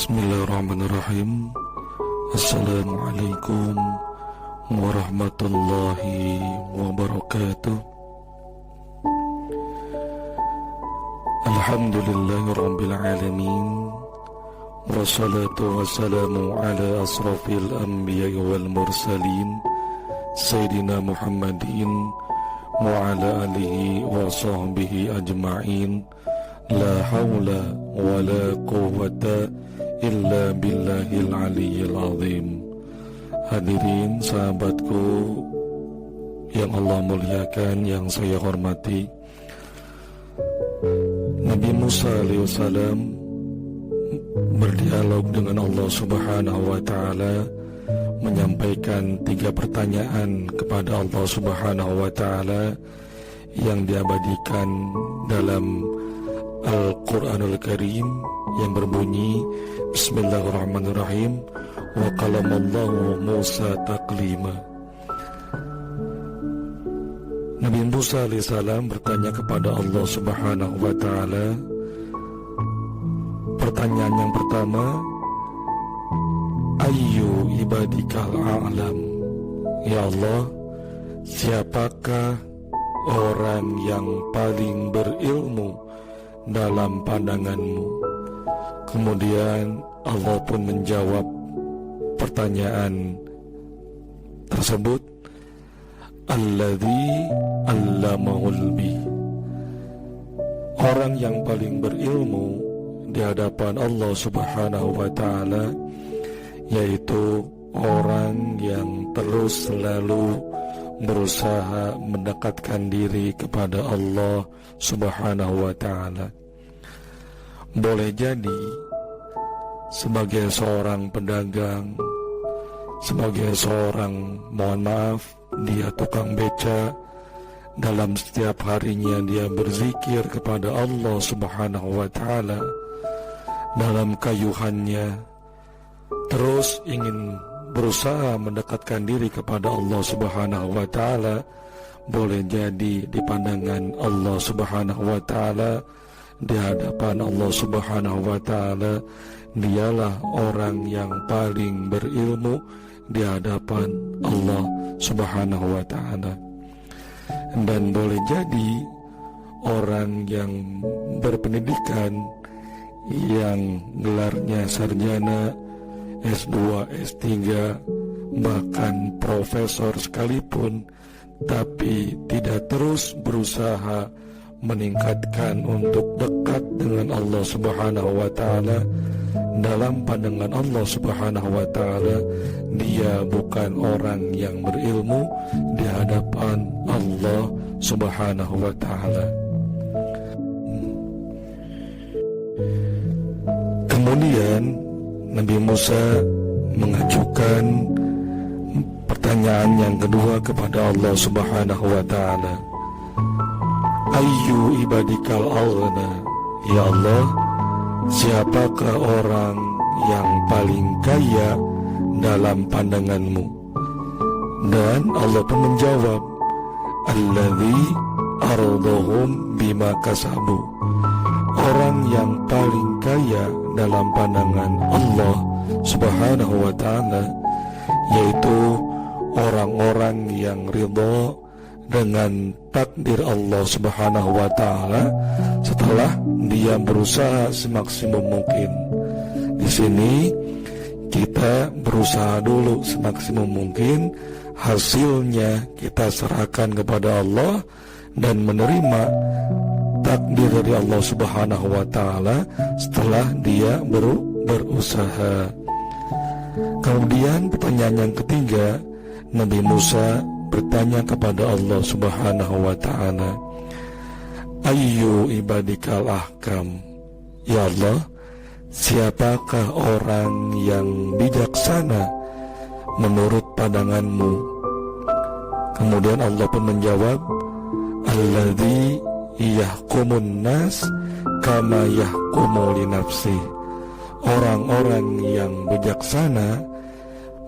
Bismillahirrahmanirrahim. Assalamualaikum warahmatullahi wabarakatuh. Alhamdulillahirabbil alamin. Wassalatu wassalamu ala asrafil anbiya'i wal mursalin Sayyidina Muhammadin wa ala alihi wa sahbihi ajma'in. La hawla wa la quwwata illa billahil aliyyil azim. Hadirin sahabatku yang Allah muliakan, yang saya hormati, Nabi Musa alaihissalam berdialog dengan Allah subhanahu wa ta'ala, menyampaikan 3 pertanyaan kepada Allah subhanahu wa ta'ala yang diabadikan dalam Al-Quranul Karim yang berbunyi Bismillahirrahmanirrahim, wa kalamallahu Musa taklima. Nabi Musa alaihissalam bertanya kepada Allah subhanahu wa ta'ala. Pertanyaan yang pertama, Ayyu ibadikal a'lam. Ya Allah, siapakah orang yang paling berilmu dalam pandanganmu? Kemudian Allah pun menjawab pertanyaan tersebut, Alladzi allamahul bi. Orang yang paling berilmu di hadapan Allah subhanahu wa ta'ala yaitu orang yang terus selalu berusaha mendekatkan diri kepada Allah subhanahu wa ta'ala. Boleh jadi sebagai seorang pedagang, sebagai seorang, mohon maaf, dia tukang beca, dalam setiap harinya dia berzikir kepada Allah subhanahu wa ta'ala, dalam kayuhannya terus ingin berusaha mendekatkan diri kepada Allah subhanahu wa ta'ala. Boleh jadi di pandangan Allah subhanahu wa ta'ala, di hadapan Allah subhanahu wa ta'ala, dialah orang yang paling berilmu di hadapan Allah subhanahu wa ta'ala. Dan boleh jadi orang yang berpendidikan, yang gelarnya sarjana, S2, S3, bahkan profesor sekalipun, tapi tidak terus berusaha meningkatkan untuk dekat dengan Allah subhanahu wa ta'ala. Dalam pandangan Allah subhanahu wa ta'ala, dia bukan orang yang berilmu di hadapan Allah subhanahu wa ta'ala. Kemudian Nabi Musa mengajukan pertanyaan yang kedua kepada Allah subhanahu wa ta'ala. Ayyu ibadikal aghna. Ya Allah, siapakah orang yang paling kaya dalam pandanganmu? Dan Allah pun menjawab, Alladzi ardahum bima kasabu. Orang yang paling kaya dalam pandangan Allah subhanahu wa ta'ala yaitu orang-orang yang ridha dengan takdir Allah subhanahu wa ta'ala setelah dia berusaha semaksimum mungkin. Di sini kita berusaha dulu semaksimum mungkin, hasilnya kita serahkan kepada Allah dan menerima takdir dari Allah subhanahu wa ta'ala setelah dia berusaha. Kemudian pertanyaan yang ketiga, Nabi Musa bertanya kepada Allah subhanahu wa ta'ala, Ayyu ibadikal ahkam. Ya Allah, siapakah orang yang bijaksana menurut pandanganmu? Kemudian Allah pun menjawab, Alladzi yahkumun nas kama yahkumu li nafsi. Orang-orang yang bijaksana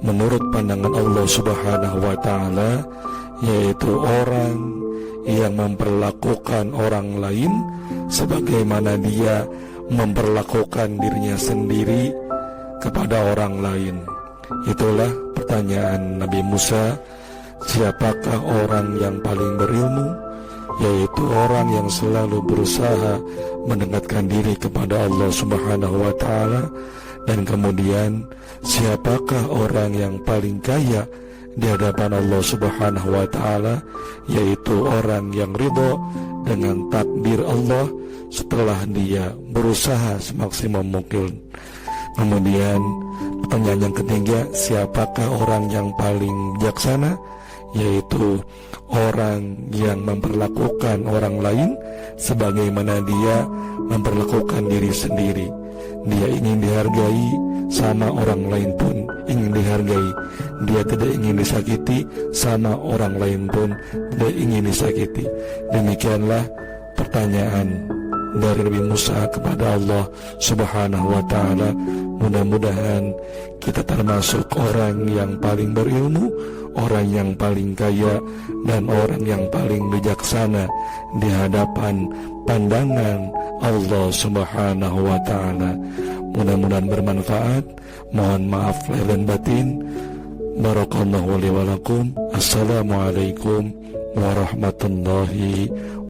menurut pandangan Allah subhanahu wa ta'ala yaitu orang yang memperlakukan orang lain sebagaimana dia memperlakukan dirinya sendiri kepada orang lain. Itulah pertanyaan Nabi Musa, siapakah orang yang paling berilmu? Yaitu orang yang selalu berusaha mendekatkan diri kepada Allah Subhanahu wa Ta'ala. Dan kemudian, siapakah orang yang paling kaya di hadapan Allah Subhanahu wa Ta'ala? Yaitu orang yang ridho dengan takdir Allah setelah dia berusaha semaksimal mungkin. Kemudian pertanyaan yang ketiga, siapakah orang yang paling bijaksana? Yaitu orang yang memperlakukan orang lain sebagaimana dia memperlakukan diri sendiri. Dia ingin dihargai, sama orang lain pun ingin dihargai. Dia tidak ingin disakiti, sama orang lain pun tidak ingin disakiti. Demikianlah pertanyaan dari Nabi Musa kepada Allah Subhanahu wa Ta'ala. Mudah-mudahan kita termasuk orang yang paling berilmu, orang yang paling kaya, dan orang yang paling bijaksana di hadapan pandangan Allah Subhanahu wa Ta'ala. Mudah-mudahan bermanfaat. Mohon maaf lahir dan batin. Barakallahu li wa lakum. Assalamualaikum warahmatullahi